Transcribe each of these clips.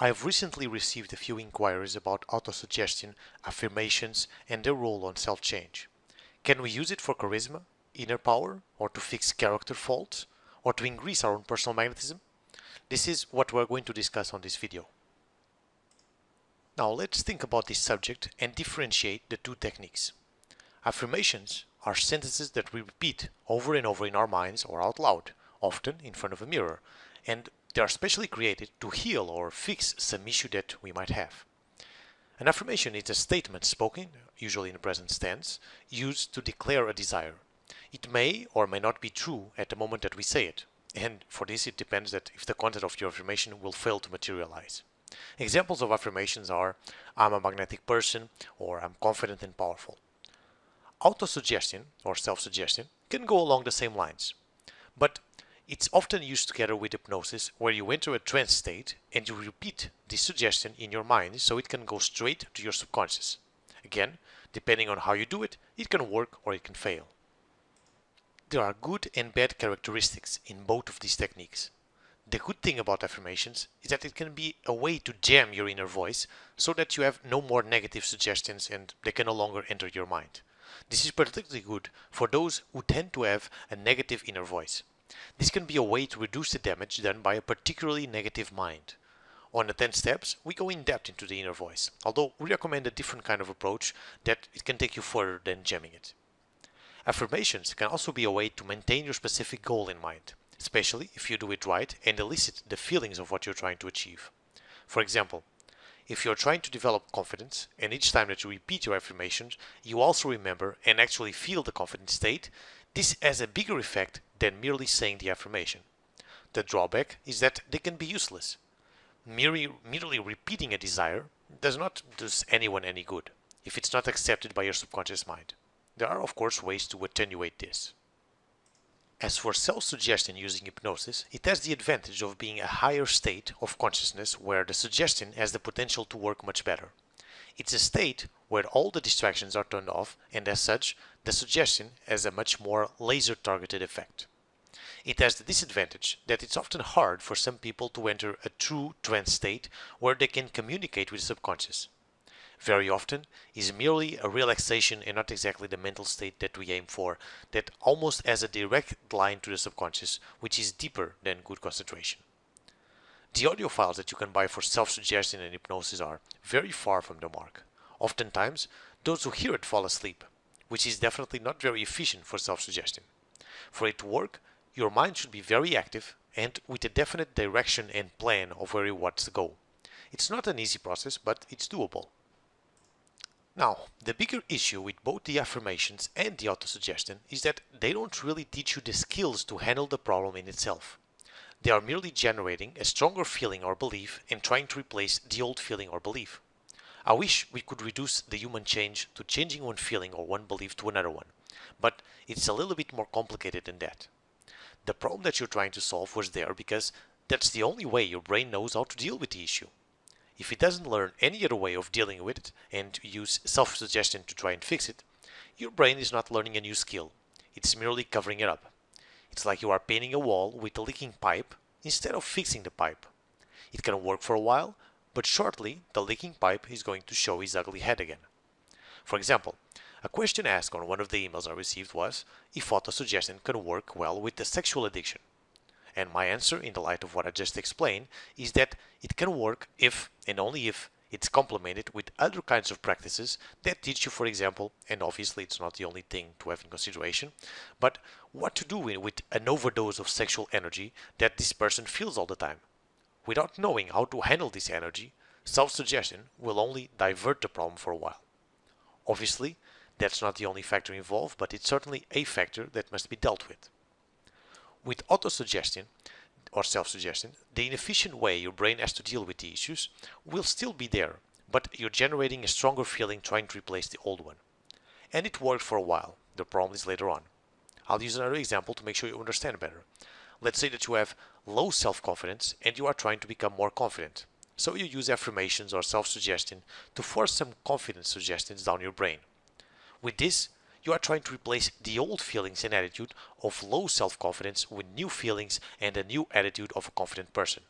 I have recently received a few inquiries about autosuggestion, affirmations, and their role on self-change. Can we use it for charisma, inner power, or to fix character faults, or to increase our own personal magnetism? This is what we're going to discuss on this video. Now let's think about this subject and differentiate the two techniques. Affirmations are sentences that we repeat over and over in our minds or out loud, often in front of a mirror, and they are specially created to heal or fix some issue that we might have. An affirmation is a statement spoken, usually in the present tense, used to declare a desire. It may or may not be true at the moment that we say it, and for this it depends that if the content of your affirmation will fail to materialize. Examples of affirmations are I'm a magnetic person or I'm confident and powerful. Autosuggestion or self-suggestion can go along the same lines, but it's often used together with hypnosis where you enter a trance state and you repeat this suggestion in your mind so it can go straight to your subconscious. Again, depending on how you do it, it can work or it can fail. There are good and bad characteristics in both of these techniques. The good thing about affirmations is that it can be a way to jam your inner voice so that you have no more negative suggestions and they can no longer enter your mind. This is particularly good for those who tend to have a negative inner voice. This can be a way to reduce the damage done by a particularly negative mind. On the 10 steps, we go in depth into the inner voice, although we recommend a different kind of approach that it can take you further than jamming it. Affirmations can also be a way to maintain your specific goal in mind, especially if you do it right and elicit the feelings of what you're trying to achieve. For example, if you're trying to develop confidence and each time that you repeat your affirmations, you also remember and actually feel the confident state, this has a bigger effect than merely saying the affirmation. The drawback is that they can be useless. Merely repeating a desire does not do anyone any good if it's not accepted by your subconscious mind. There are of course ways to attenuate this. As for self-suggestion using hypnosis, it has the advantage of being a higher state of consciousness where the suggestion has the potential to work much better. It's a state where all the distractions are turned off and as such, the suggestion has a much more laser-targeted effect. It has the disadvantage that it's often hard for some people to enter a true trance state where they can communicate with the subconscious. Very often is merely a relaxation and not exactly the mental state that we aim for, that almost has a direct line to the subconscious, which is deeper than good concentration. The audio files that you can buy for self-suggestion and hypnosis are very far from the mark. Oftentimes, those who hear it fall asleep, which is definitely not very efficient for self-suggestion. For it to work, your mind should be very active and with a definite direction and plan of where it wants to go. It's not an easy process, but it's doable. Now, the bigger issue with both the affirmations and the autosuggestion is that they don't really teach you the skills to handle the problem in itself. They are merely generating a stronger feeling or belief and trying to replace the old feeling or belief. I wish we could reduce the human change to changing one feeling or one belief to another one, but it's a little bit more complicated than that. The problem that you're trying to solve was there because that's the only way your brain knows how to deal with the issue. If it doesn't learn any other way of dealing with it and use self-suggestion to try and fix it, your brain is not learning a new skill. It's merely covering it up. It's like you are painting a wall with a leaking pipe instead of fixing the pipe. It can work for a while, but shortly the leaking pipe is going to show his ugly head again. For example, a question asked on one of the emails I received was if autosuggestion can work well with the sexual addiction. And my answer, in the light of what I just explained, is that it can work if and only if it's complemented with other kinds of practices that teach you, for example, and obviously it's not the only thing to have in consideration, but what to do with an overdose of sexual energy that this person feels all the time. Without knowing how to handle this energy, self-suggestion will only divert the problem for a while. Obviously, that's not the only factor involved, but it's certainly a factor that must be dealt with. With autosuggestion or self-suggestion, the inefficient way your brain has to deal with the issues will still be there, but you're generating a stronger feeling trying to replace the old one. And it worked for a while. The problem is later on. I'll use another example to make sure you understand better. Let's say that you have low self-confidence and you are trying to become more confident. So you use affirmations or self-suggestion to force some confidence suggestions down your brain. With this, you are trying to replace the old feelings and attitude of low self-confidence with new feelings and a new attitude of a confident person.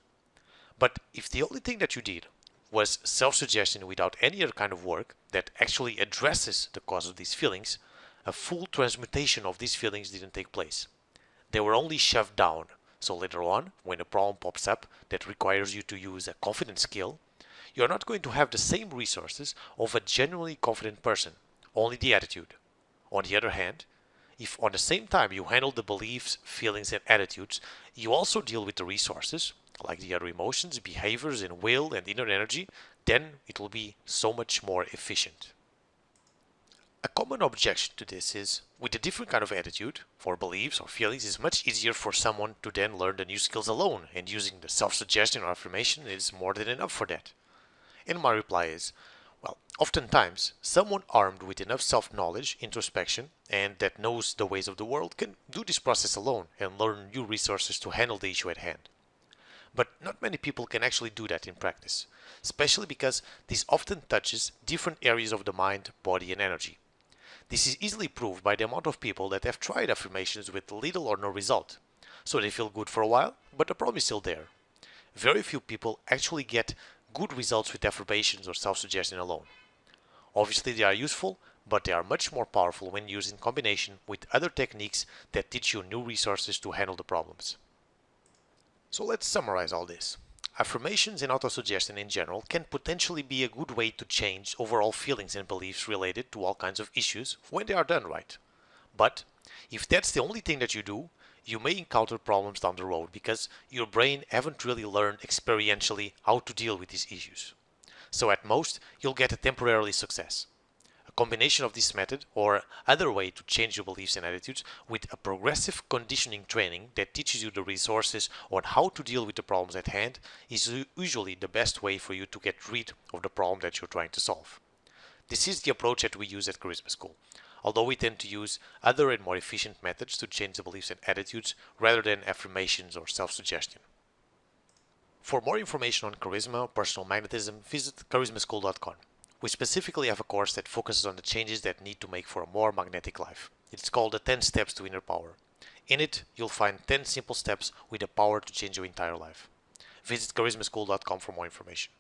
But if the only thing that you did was self-suggestion without any other kind of work that actually addresses the cause of these feelings, a full transmutation of these feelings didn't take place. They were only shoved down. So later on, when a problem pops up that requires you to use a confident skill, you're not going to have the same resources of a genuinely confident person, only the attitude. On the other hand, if on the same time you handle the beliefs, feelings, and attitudes, you also deal with the resources, like the other emotions, behaviors, and will and inner energy, then it will be so much more efficient. A common objection to this is, with a different kind of attitude for beliefs or feelings, it's much easier for someone to then learn the new skills alone, and using the self-suggestion or affirmation is more than enough for that. And my reply is, well, oftentimes, someone armed with enough self-knowledge, introspection, and that knows the ways of the world can do this process alone and learn new resources to handle the issue at hand. But not many people can actually do that in practice, especially because this often touches different areas of the mind, body, and energy. This is easily proved by the amount of people that have tried affirmations with little or no result. So they feel good for a while, but the problem is still there. Very few people actually get good results with affirmations or self-suggestion alone. Obviously they are useful, but they are much more powerful when used in combination with other techniques that teach you new resources to handle the problems. So let's summarize all this. Affirmations and autosuggestion in general can potentially be a good way to change overall feelings and beliefs related to all kinds of issues when they are done right. But if that's the only thing that you do, you may encounter problems down the road because your brain haven't really learned experientially how to deal with these issues. So at most, you'll get a temporary success. A combination of this method or other way to change your beliefs and attitudes with a progressive conditioning training that teaches you the resources on how to deal with the problems at hand is usually the best way for you to get rid of the problem that you're trying to solve. This is the approach that we use at Charisma School, although we tend to use other and more efficient methods to change the beliefs and attitudes rather than affirmations or self-suggestion. For more information on charisma or personal magnetism, visit charismaschool.com. We specifically have a course that focuses on the changes that need to make for a more magnetic life. It's called the 10 Steps to Inner Power. In it, you'll find 10 simple steps with the power to change your entire life. Visit charismaschool.com for more information.